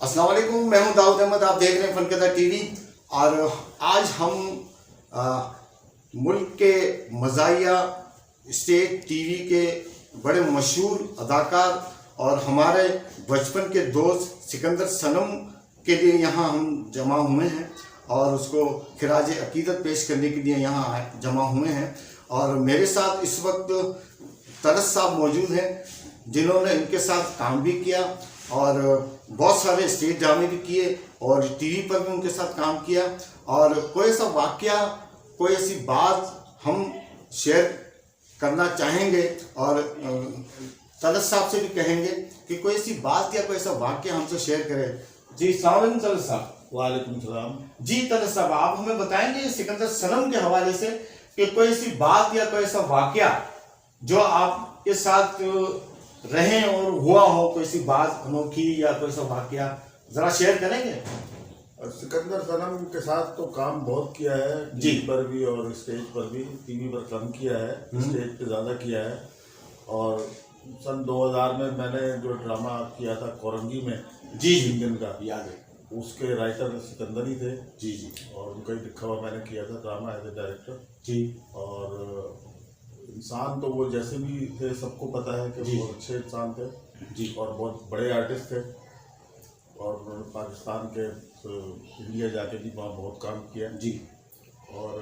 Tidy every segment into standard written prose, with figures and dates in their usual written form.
अस्सलाम वालेकुम, मैं हूं दाऊद अहमद। आप देख रहे हैं फनकदा टीवी। और आज हम मुल्क के मज़ाहिया स्टेट टीवी के बड़े मशहूर अदाकार और हमारे बचपन के दोस्त सिकंदर सनम के लिए यहाँ हम जमा हुए हैं और उसको खिराज अकीदत पेश करने के लिए यहाँ जमा हुए हैं। और मेरे साथ इस वक्त तरस साहब मौजूद हैं जिन्होंने इनके साथ काम भी किया और बहुत सारे स्टेज ड्रामे भी किए और टीवी पर भी उनके साथ काम किया। और कोई ऐसा वाकया, कोई ऐसी बात हम शेयर करना चाहेंगे और तरस साहब से भी कहेंगे कि कोई ऐसी बात या कोई ऐसा वाकया हमसे शेयर करें। जी अस्सलाम वालेकुम तरस साहब। वालेकुम सलाम। जी तरस साहब, आप हमें बताएंगे सिकंदर सनम के हवाले से कि कोई ऐसी बात या कोई ऐसा वाकया जो आपके साथ रहे और हुआ हो, कोई सी बात अनोखी या कोई सा वाकया जरा शेयर करेंगे। सिकंदर सनम के साथ तो काम बहुत किया है, टीवी पर भी और स्टेज पर भी। टीवी पर कम किया है, स्टेज पे ज़्यादा किया है। और सन 2000 में मैंने जो ड्रामा किया था कोरंगी में, जी इंजन का, याद है, उसके राइटर सिकंदर ही थे। जी जी। और उनका ही लिखा हुआ मैंने किया था ड्रामा एज ए डायरेक्टर जी। और इंसान तो वो जैसे भी थे सबको पता है कि वो अच्छे इंसान थे जी और बहुत बड़े आर्टिस्ट थे। और उन्होंने पाकिस्तान के इंडिया जाके भी वहाँ बहुत काम किया जी। और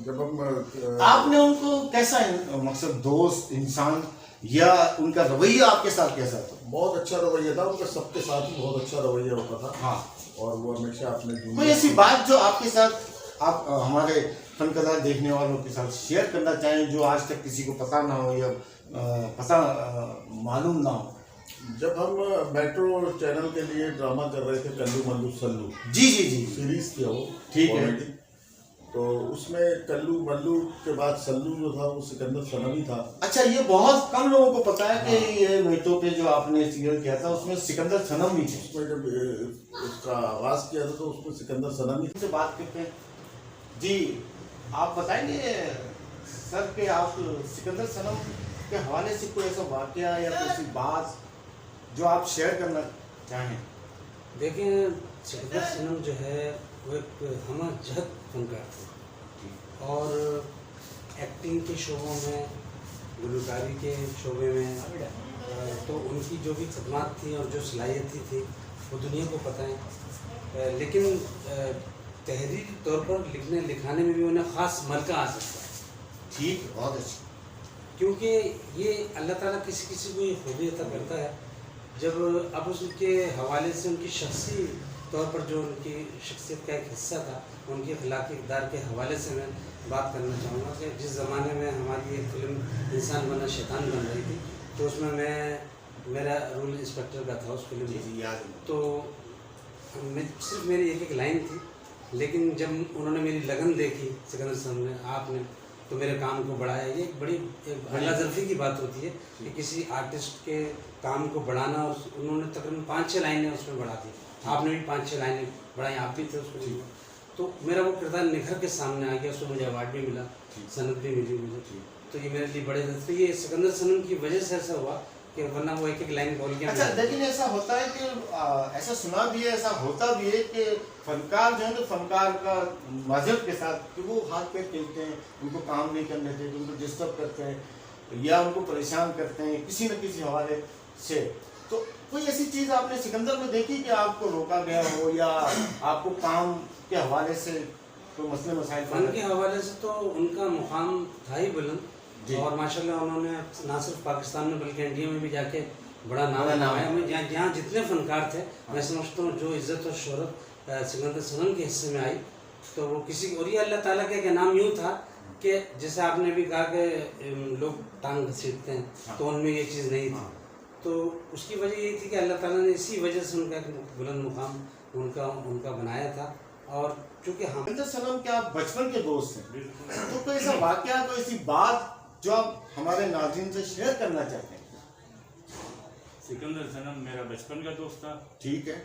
जब हम आपने उनको कैसा मतलब दोस्त इंसान या उनका रवैया आपके साथ कैसा था? बहुत अच्छा रवैया था उनका, सबके साथ ही बहुत अच्छा रवैया होता था। हाँ। और वो हमेशा अपने कोई ऐसी बात जो आपके साथ आप हमारे फनकदा देखने वालों के साथ शेयर करना चाहें जो आज तक किसी को पता ना हो या पता मालूम ना हो? जब हम मेट्रो चैनल के लिए ड्रामा कर रहे थे कल्लू मल्लू सल्लू, जी जी जी, सीरीज थी वो, ठीक है। कॉमेडी। तो उसमें कल्लू मल्लू के बाद सल्लू जो था वो सिकंदर सनम ही था। अच्छा, ये बहुत कम लोगों को पता है कि ये मेट्रो पे जो आपने सीरियल किया था उसमें सिकंदर सनम भी थे। उसमें जब उसका आगाज किया था तो उसमें सिकंदर सनम ही से बात करते हैं। जी, आप बताएंगे सर कि आप सिकंदर सनम के हवाले से कोई ऐसा वाकया या कोई ऐसी बात जो आप शेयर करना चाहें? देखिए, सिकंदर सनम जो है वो एक हम जहद फनकार थे और एक्टिंग के शोबों में, गुलकारी के शोबे में तो उनकी जो भी खदमात थी और जो सलाहियत थी वो दुनिया को पता है। लेकिन तहरीरी तौर पर लिखने लिखाने में भी उन्हें ख़ास मलका हासिल था। ठीक, बहुत अच्छा। क्योंकि ये अल्लाह ताला किसी किसी को ये खूबी अता करता है। जब अब उसके हवाले से उनकी शख्सी तौर पर जो उनकी शख्सियत का एक हिस्सा था, उनके अखलाकी इक़दार के हवाले से मैं बात करना चाहूँगा कि जिस ज़माने में हमारी एक फिल्म इंसान बना शैतान बन रही थी तो उसमें मेरा रोल इंस्पेक्टर का था उस फिल्म में। याद तो सिर्फ मेरी एक लाइन थी, लेकिन जब उन्होंने मेरी लगन देखी सिकंदर सनम ने, आपने, तो मेरे काम को बढ़ाया। ये एक बड़ी अल्लाह ज़र्फ़ी की बात होती है कि किसी आर्टिस्ट के काम को बढ़ाना। उन्होंने तकरीबन 5-6 लाइनें उसमें बढ़ा दी, आपने भी 5-6 लाइनें बढ़ाई, आप भी थे उसमें। तो मेरा वो किरदार निखर के सामने आ गया, उसमें मुझे अवार्ड भी मिला, सनद भी मिली मुझे। तो ये मेरे लिए बड़े तो ये सिकंदर सनम की वजह से ऐसा हुआ कि वरना वो एक लाइन बोल गया। अच्छा, लेकिन ऐसा होता है कि ऐसा सुना भी है, ऐसा होता भी है कि फनकार जो है तो फनकार का मजहब के साथ कि वो हाथ पैर खेलते हैं, उनको काम नहीं करने देते, उनको डिस्टर्ब करते हैं या उनको परेशान करते हैं किसी न किसी हवाले से। तो कोई ऐसी चीज़ आपने सिकंदर में देखी कि आपको रोका गया हो या आपको काम के हवाले से कोई मसले मसाइल? फन के हवाले से तो उनका मुकाम था ही बुलंद और माशाल्लाह उन्होंने ना सिर्फ पाकिस्तान में बल्कि इंडिया में भी जाके बड़ा नाम कमाया। मैं जहाँ जितने फनकार थे, मैं समझता हूँ जो इज़्ज़त और शोहरत सिकंदर सनम के हिस्से में आई तो वो किसी और ये अल्लाह ताला का एक इनाम यूँ था कि जैसे आपने भी कहा कि लोग टांग घसीटते हैं, तो उनमें ये चीज़ नहीं थी। तो उसकी वजह ये थी कि अल्लाह ताला ने इसी वजह से उनका एक बुलंद मुकाम उनका बनाया था। और चूँकि हम सिकंदर सनम के आप बचपन के दोस्त हैं, तो कोई ऐसा वाकया, कोई ऐसी बात जो आप हमारे नाज़रीन से शेयर करना चाहते हैं? सिकंदर सनम मेरा बचपन का दोस्त था। ठीक है।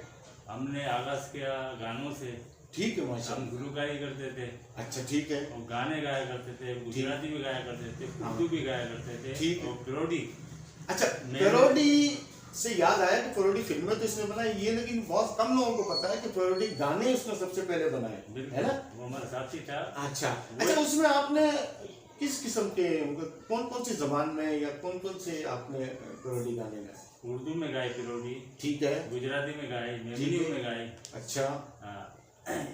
हमने आगाज किया गानों से। ठीक है, माशाल्लाह। हम गुलकारी करते थे। अच्छा, ठीक है। और गाने गाया करते थे, गुजराती भी गाया करते थे, उर्दू भी गाया करते थे। ठीक है। और पेरोडी। अच्छा, पेरोडी से याद आया कि पैरोडी फिल्में तो इसने बनाई ये, लेकिन बहुत कम लोगों को पता है कि पैरोडी गाने उसने सबसे पहले बनाए, है ना? वो हमारा साथी था। अच्छा, उसमें आपने किस किस्म के, कौन कौन सी जबान में या कौन कौन से आपने पैरोडी गाने गाए? उर्दू में गाए पैरोडी, ठीक है, गुजराती में गाए, मेमनी में गाए। अच्छा, हाँ,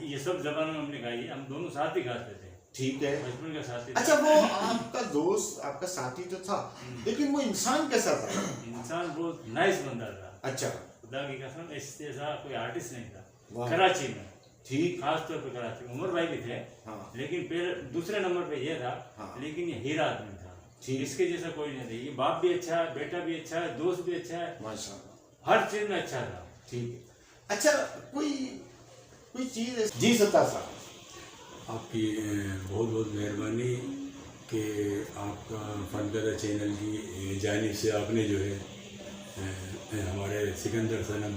ये सब जबानों में हमने गाई। हम दोनों साथ ही गाते थे, ठीक है, बचपन का साथी था। अच्छा, वो आपका दोस्त, आपका साथी तो था, लेकिन वो इंसान कैसा था? इंसान बहुत नाइस बंदा था। अच्छा, खुदा की कसम, इससे ऐसा कोई आर्टिस्ट नहीं था वाह। कराची में, ठीक, खास तौर पे कराची में। उमर भाई भी थे, हाँ, लेकिन फिर दूसरे नंबर पे ये था। हाँ। लेकिन ये हीरा आदमी था, ठीक। इसके जैसा कोई नहीं था। ये बाप भी अच्छा है, बेटा भी अच्छा है, दोस्त भी अच्छा है, माशाल्लाह, हर चीज में अच्छा था। ठीक है। अच्छा, कोई चीज, जी सत्ता साहब, आपकी बहुत बहुत मेहरबानी कि आपका फनकदा चैनल की जानिब से आपने जो है हमारे सिकंदर सनम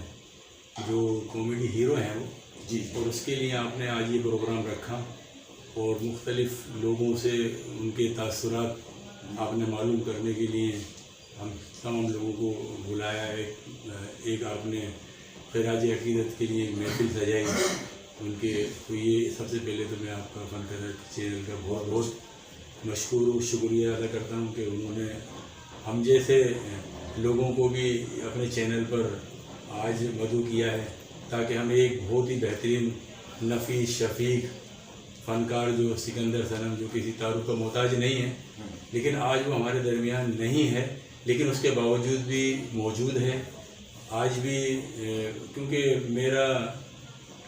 जो कॉमेडी हीरो हैं वो जी, और उसके लिए आपने आज ये प्रोग्राम रखा और मुख्तलिफ लोगों से उनके तासुरात आपने मालूम करने के लिए हम तमाम लोगों को बुलाया। एक आपने खिराज अकीदत के लिए एक महफिल सजाई उनके, तो ये सबसे पहले तो मैं आपका फनकदा चैनल का बहुत बहुत मशकूर शुक्रिया अदा करता हूँ कि उन्होंने हम जैसे लोगों को भी अपने चैनल पर आज मदऊ किया है, ताकि हम एक बहुत ही बेहतरीन नफीस शफीक फ़नकार जो सिकंदर सनम, जो किसी तारुफ का मोहताज नहीं है, लेकिन आज वो हमारे दरमियान नहीं है, लेकिन उसके बावजूद भी मौजूद है आज भी।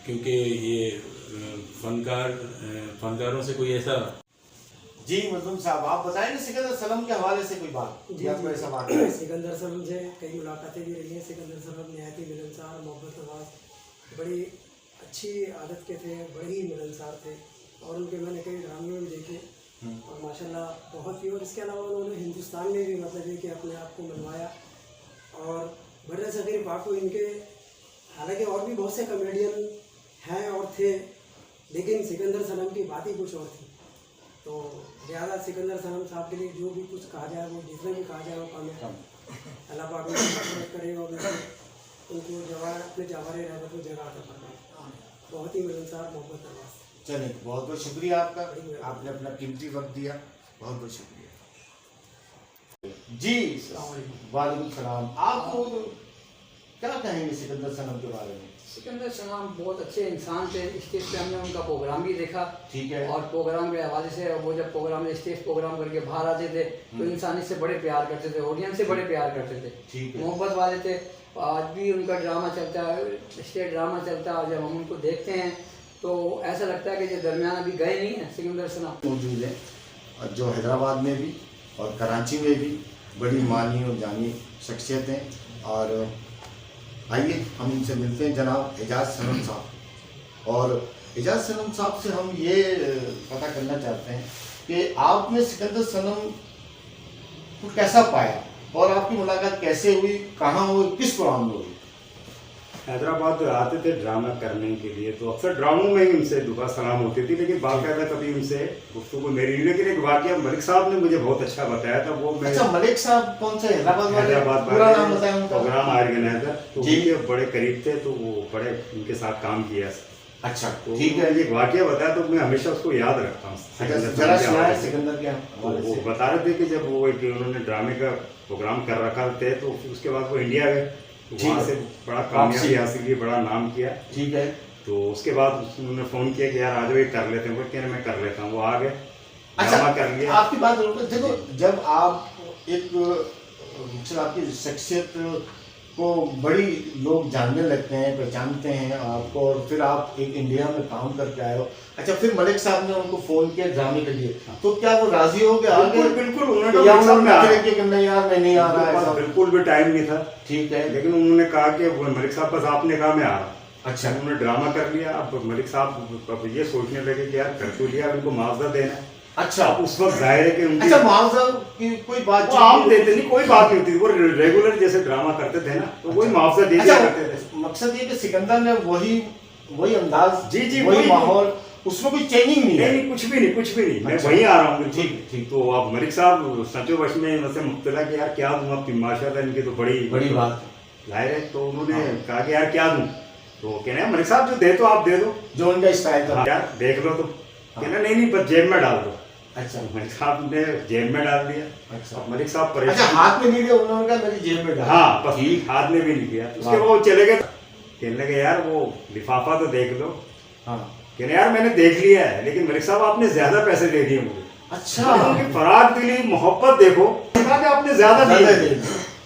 क्योंकि ये फनकारों से कोई ऐसा। जी मजलूम साहब, आप बताएंगे सिकंदर सनम के हवाले से कोई बात? जी, आपको ऐसा बात जी, है? सिकंदर सनम से कई मुलाकातें भी रही हैं। सिकंदर सनम नहायत ही मिलनसार, मोहब्बत नवाज, बड़ी अच्छी आदत के थे, बड़े ही मिलनसार थे और उनके मैंने कई ड्रामे भी देखे और माशाल्लाह बहुत ही। और इसके अलावा उन्होंने हिंदुस्तान में भी मतलब ये कि अपने आप को मनवाया और बड़े सगीर पाक को इनके, हालांकि और भी बहुत से कॉमेडियन हैं और थे, लेकिन सिकंदर सनम की बात ही कुछ और थी। तो ज़्यादा सिकंदर सनम साहब के लिए जो भी कुछ कहा जाए, वो जितना भी कहा जाए वो कम है। अल्लाह पाक उनको मग़फ़िरत करे और उनको जवान अपने जवारे रहमत को जगह अता फरमाए। बहुत ही मिलनसार, मोहब्बत नवाज़। चलिए, बहुत बहुत शुक्रिया आपका, आपने अपना कीमती वक्त दिया, बहुत बहुत शुक्रिया। जी वालेकुम सलाम, आप क्या कहेंगे सिकंदर सनम के बारे में? सिकंदर सनम बहुत अच्छे इंसान थे। स्टेज पे हमने उनका प्रोग्राम भी देखा, ठीक है, और प्रोग्राम के हवाले से वो जब प्रोग्राम स्टेज प्रोग्राम करके बाहर आते थे तो इंसानियत से बड़े प्यार करते थे, ऑडियंस से बड़े प्यार करते थे, ठीक है, मोहब्बत वाले थे। आज भी उनका ड्रामा चलता है, स्टेज ड्रामा चलता है, और जब हम उनको देखते हैं तो ऐसा लगता है कि जो दरमियान अभी गए नहीं हैं सिकंदर सनम। मौजूद है और जो हैदराबाद में भी और कराची में भी बड़ी मानी और जानी शख्सियत हैं। और आइए हम इनसे मिलते हैं, जनाब एजाज सनम साहब। और एजाज सनम साहब से हम ये पता करना चाहते हैं कि आपने सिकंदर सनम को कैसा पाया और आपकी मुलाकात कैसे हुई, कहाँ हुई, किस प्रोग्राम में हुई? हैदराबाद आते थे ड्रामा करने के लिए, तो अक्सर ड्रामों में ही उनसे दुआ सलाम होती थी, लेकिन बाकायदा कभी उनसे गुफ्तगू मेरी। लेकिन एक वाकया मलिक साहब ने मुझे बहुत अच्छा बताया था, वो मैं। अच्छा, मलिक साहब कौन से? हैदराबाद पूरा नाम बताया उनका? प्रोग्राम ऑर्गेनाइजर, तो उनके बड़े करीब थे, तो वो बड़े उनके साथ काम किया। अच्छा, तो ठीक है, एक वाकया बताया तो मैं हमेशा उसको याद रखता हूँ। जरा सुनाए सिकंदर के तो हवाले वो से। बता रहे थे कि जब वो उन्होंने ड्रामे का प्रोग्राम कर रखा थे, तो उसके बाद वो इंडिया गए, वहाँ से बड़ा कामयाबी हासिल की, बड़ा नाम किया। ठीक है, तो उसके बाद उन्होंने फोन किया कि यार आज वो कर लेते हैं, क्या मैं कर लेता हूँ। वो आ गए, अच्छा, ड्रामा कर लिया। आपकी बात देखो, जब आप एक आपकी शख्सियत को बड़ी लोग जानने लगते हैं, पहचानते हैं आपको, और फिर आप एक इंडिया में काम करके आए हो। अच्छा, फिर मलिक साहब ने उनको फोन किया ड्रामे के लिए, तो क्या वो राजी हो गए? बिल्कुल उन्होंने यार मैं नहीं आ रहा है, बिल्कुल भी टाइम नहीं था। ठीक है, लेकिन उन्होंने कहा कि वो मलिक साहब बस आपने कहा मैं आ रहा। अच्छा, उन्होंने ड्रामा कर लिया। अब मलिक साहब अब ये सोचने लगे कि यार कर तो लिया, उनको मुआवजा देना। अच्छा, उस वक्त जाहिर है कि उनकी अच्छा, मुआवजा की कोई बात वो आम देते नहीं, कोई बात नहीं होती। वो रेगुलर जैसे ड्रामा करते थे ना, तो वही मुआवजा दे दिया करते थे। मकसद ये कि सिकंदर ने वही अंदाज, जी, वही माहौल, उसमें कोई चेंजिंग नहीं है। नहीं, कुछ भी नहीं, मैं अच्छा, वहीं आ रहा हूँ। ठीक। तो अब मलिक साहब सचो वश में मुझसे मुब्तला कि यार क्या तुम अब माशाल्लाह इनकी तो बड़ी बात। जाहिर है। तो उन्होंने कहा कि यार क्या दूं, तो कहना है मलिक साहब जो दे तो आप दे दो, जो उनका स्टाइल था। यार देख लो। तो कहना नहीं बस जेब में डाल दो। अच्छा, मलिक साहब ने जेब में डाल दिया। अच्छा, मलिक साहब अच्छा, परेशान। हाथ में नहीं दिया उन्होंने, कहा मेरी जेब में डाल। हाँ बस हाथ में भी नहीं दिया। उसके बाद वो चले गए। कहने लगे यार वो लिफाफा तो देख लो। हाँ, कहने यार मैंने देख लिया है, लेकिन मलिक साहब आपने ज्यादा पैसे दे दिए मुझे। अच्छा, उनकी फराग दिली मोहब्बत देखो, कहा कि आपने ज्यादा दिए।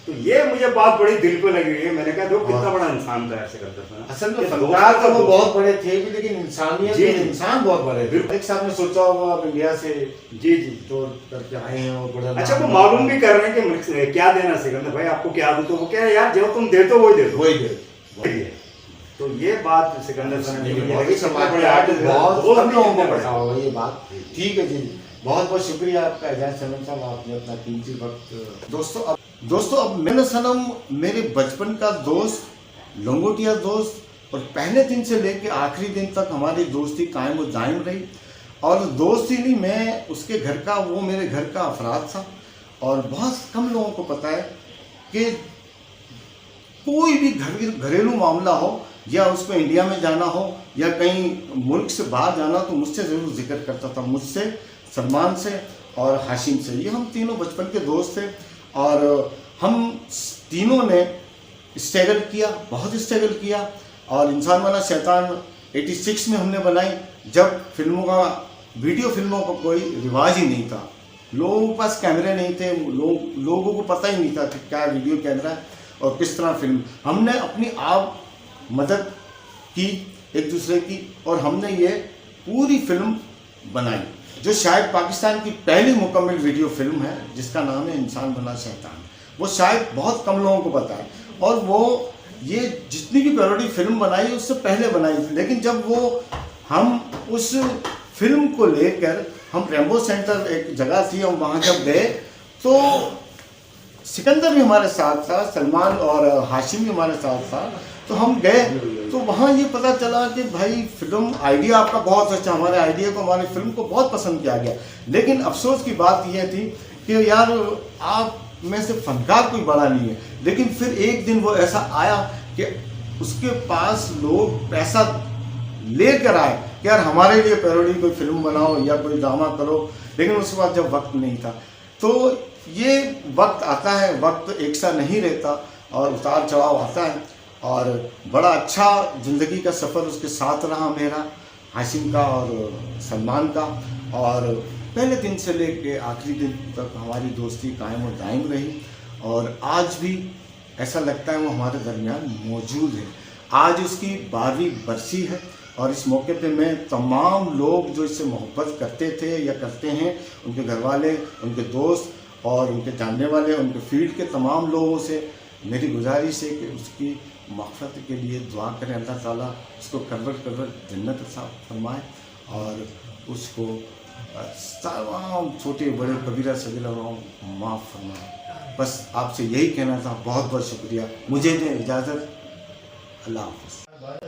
तो ये मुझे बात बड़ी दिल को लगी हुई है। मैंने कहा देखो कितना बड़ा इंसान था सिकंदर सनम। असल में फनकार तो वो बहुत बड़े थे भी, लेकिन इंसानियत जी, में इंसान बहुत बड़े थे। एक साहब ने सोचा होगा आप इंडिया से जी जी तो करके आए हैं और बड़ा अच्छा, वो नाम- मालूम भी कर रहे हैं कि मलिक क्या देना सिकंदर भाई, आपको क्या दूं। तो वो कह रहे यार जो तुम दे दो वही दे दो। वही दे। वही है। तो ये बात सिकंदर सनम की बहुत लगी। समाज बड़े में आर्टिस्ट बहुत दोस्त कम भी लोगों को कितने पता बड़े। होगा ये बात। ठीक है जी, बहुत बहुत शुक्रिया आपका एजाज सनम साहब, आपने अपना कीमती वक्त। दोस्तों अब मैंने सनम मेरे बचपन का दोस्त, लंगोटिया दोस्त, और पहले दिन से लेकर आखिरी दिन तक हमारी दोस्ती कायम व दायम रही। और दोस्ती नहीं, मैं उसके घर का, वो मेरे घर का अफराद था। और बहुत कम लोगों को पता है कि कोई भी घरेलू मामला हो, या उसको इंडिया में जाना हो या कहीं मुल्क से बाहर जाना, तो मुझसे ज़रूर जिक्र करता था, मुझसे, सलमान से और हाशिम से। ये हम तीनों बचपन के दोस्त थे और हम तीनों ने स्ट्रगल किया, बहुत स्ट्रगल किया। और इंसान बना शैतान 86 में हमने बनाई, जब फिल्मों का, वीडियो फिल्मों का कोई रिवाज ही नहीं था। लोगों के पास कैमरे नहीं थे, लोगों को पता ही नहीं था कि क्या वीडियो कैमरा है और किस तरह फिल्म। हमने अपनी आप मदद की एक दूसरे की, और हमने ये पूरी फिल्म बनाई, जो शायद पाकिस्तान की पहली मुकम्मल वीडियो फिल्म है, जिसका नाम है इंसान बना शैतान। वो शायद बहुत कम लोगों को पता है, और वो ये जितनी भी पैरोडी फिल्म बनाई उससे पहले बनाई थी। लेकिन जब वो हम उस फिल्म को लेकर, हम रेम्बो सेंटर एक जगह थी, हम वहाँ जब गए तो सिकंदर भी हमारे साथ था, सलमान और हाशिम भी हमारे साथ था। तो हम गए तो वहाँ ये पता चला कि भाई फिल्म आइडिया आपका बहुत अच्छा, हमारे आइडिया को, हमारी फिल्म को बहुत पसंद किया गया। लेकिन अफसोस की बात यह थी कि यार आप में से फनकार कोई बड़ा नहीं है। लेकिन फिर एक दिन वो ऐसा आया कि उसके पास लोग पैसा लेकर आए कि यार हमारे लिए पैरोडी कोई फिल्म बनाओ या कोई ड्रामा करो। लेकिन उसके बाद जब वक्त नहीं था, तो ये वक्त आता है, वक्त एक सा नहीं रहता और उतार चढ़ाव आता है। और बड़ा अच्छा ज़िंदगी का सफ़र उसके साथ रहा मेरा, हाशिम का और सलमान का। और पहले दिन से लेके आखिरी दिन तक हमारी दोस्ती कायम और दायम रही, और आज भी ऐसा लगता है वो हमारे दरमियान मौजूद है। आज उसकी 12वीं बरसी है, और इस मौके पे मैं तमाम लोग जो इससे मोहब्बत करते थे या करते हैं, उनके घर वाले, उनके दोस्त और उनके जानने वाले, उनके फील्ड के तमाम लोगों से मेरी गुजारिश है कि उसकी मग़फ़िरत के लिए दुआ करें। अल्लाह ताला उसको करवट जन्नत अता फरमाए, और उसको तमाम छोटे बड़े कबीरा सगीरा माफ़ फरमाए। बस आपसे यही कहना था। बहुत बहुत शुक्रिया, मुझे दें इजाज़त। अल्लाह हाफ़िज़।